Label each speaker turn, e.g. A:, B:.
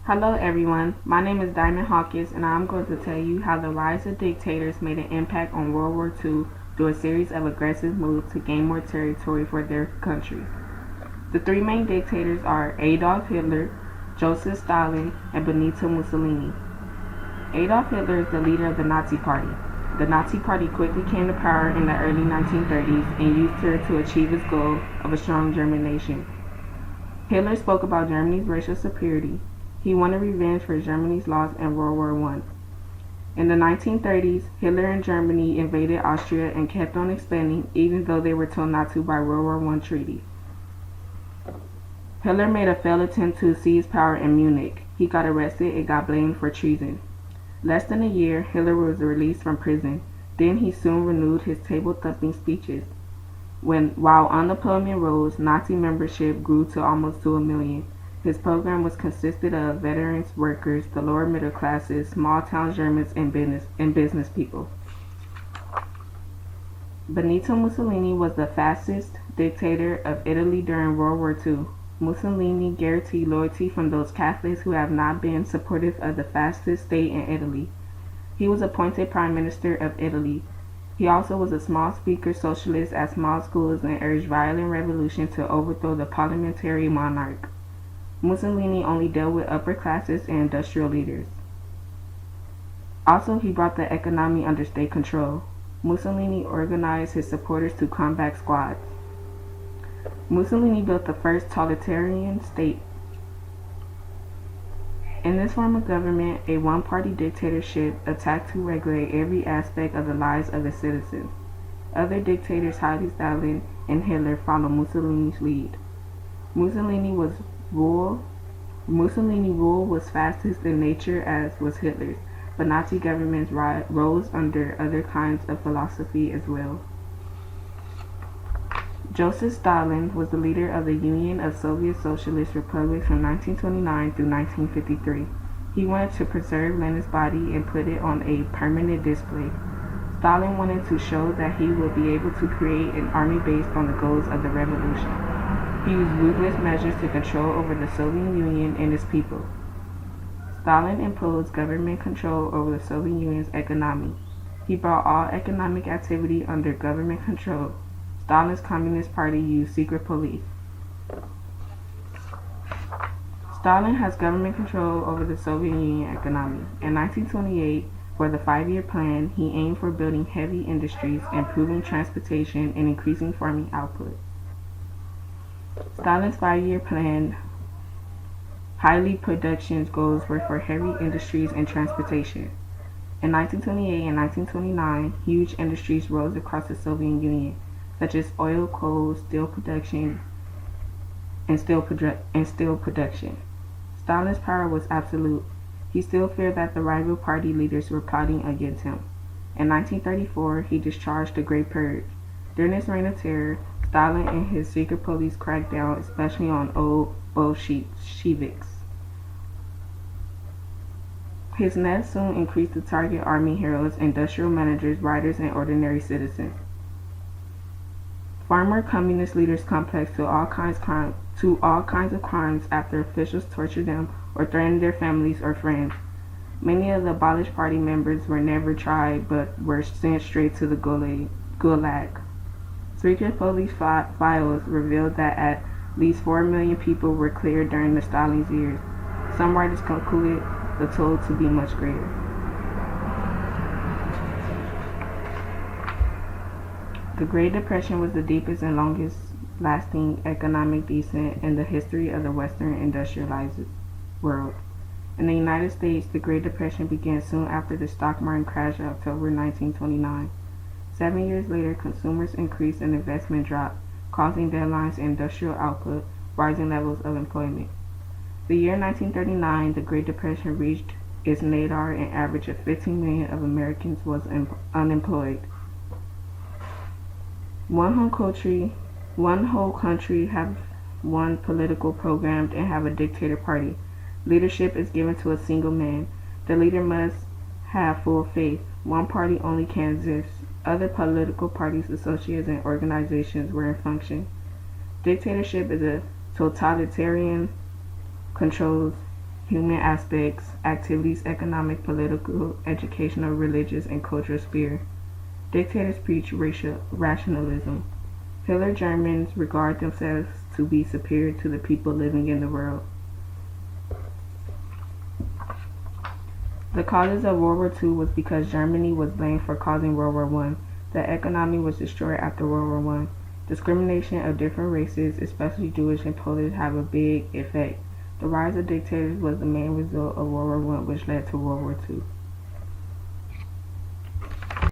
A: Hello everyone, my name is Diamond Hawkins and I'm going to tell you how the rise of dictators made an impact on World War II through a series of aggressive moves to gain more territory for their country. The three main dictators are Adolf Hitler, Joseph Stalin, and Benito Mussolini. Adolf Hitler is the leader of the Nazi Party. The Nazi Party quickly came to power in the early 1930s and used her to achieve its goal of a strong German nation. Hitler spoke about Germany's racial superiority. He wanted revenge for Germany's loss in World War I. In the 1930s, Hitler and Germany invaded Austria and kept on expanding even though they were told not to by World War I treaty. Hitler made a failed attempt to seize power in Munich. He got arrested and got blamed for treason. Less than a year, Hitler was released from prison. Then he soon renewed his table-thumping speeches. While unemployment rose, Nazi membership grew to almost 2 million. His program was consisted of veterans, workers, the lower middle classes, small-town Germans, and business people. Benito Mussolini was the fascist dictator of Italy during World War II. Mussolini guaranteed loyalty from those Catholics who have not been supportive of the fascist state in Italy. He was appointed Prime Minister of Italy. He also was a small-speaker socialist at small schools and urged violent revolution to overthrow the parliamentary monarch. Mussolini only dealt with upper classes and industrial leaders. Also, he brought the economy under state control. Mussolini organized his supporters to combat squads. Mussolini built the first totalitarian state. In this form of government, a one-party dictatorship attacked to regulate every aspect of the lives of its citizens. Other dictators, highly Stalin and Hitler, followed Mussolini's lead. Mussolini rule was fascist in nature as was Hitler's, but Nazi governments rose under other kinds of philosophy as well. Joseph Stalin was the leader of the Union of Soviet Socialist Republics from 1929 through 1953. He wanted to preserve Lenin's body and put it on a permanent display. Stalin wanted to show that he would be able to create an army based on the goals of the revolution. He used ruthless measures to control over the Soviet Union and its people. Stalin imposed government control over the Soviet Union's economy. He brought all economic activity under government control. Stalin's Communist Party used secret police. Stalin has government control over the Soviet Union economy. In 1928, for the 5-year plan, he aimed for building heavy industries, improving transportation, and increasing farming output. Stalin's 5-year plan highly production goals were for heavy industries and transportation. In 1928 and 1929, huge industries rose across the Soviet Union, such as oil, coal, steel production, and steel production. Stalin's power was absolute. He still feared that the rival party leaders were plotting against him. In 1934, he discharged the Great Purge. During his reign of terror, Stalin and his secret police cracked down especially on old Bolsheviks. His net soon increased to target army heroes, industrial managers, writers, and ordinary citizens. Former communist leaders confessed to all kinds of crimes after officials tortured them or threatened their families or friends. Many of the abolished party members were never tried but were sent straight to the Gulag. Secret police files revealed that at least 4 million people were cleared during the Stalin's years. Some writers concluded the total to be much greater. The Great Depression was the deepest and longest lasting economic descent in the history of the Western industrialized world. In the United States, the Great Depression began soon after the stock market crash of October 1929. 7 years later, consumers increased and investment dropped, causing declines in industrial output, rising levels of employment. The year 1939, the Great Depression reached its nadir, and an average of 15 million of Americans was unemployed. One whole country have one political program and have a dictator party. Leadership is given to a single man. The leader must have full faith. One party only can exist. Other political parties, associations, and organizations were in function. Dictatorship is a totalitarian controls human aspects, activities, economic, political, educational, religious, and cultural sphere. Dictators preach racial rationalism. Hitler Germans regard themselves to be superior to the people living in the world. The causes of World War II was because Germany was blamed for causing World War I. The economy was destroyed after World War I. Discrimination of different races, especially Jewish and Polish, have a big effect. The rise of dictators was the main result of World War I, which led to World War II.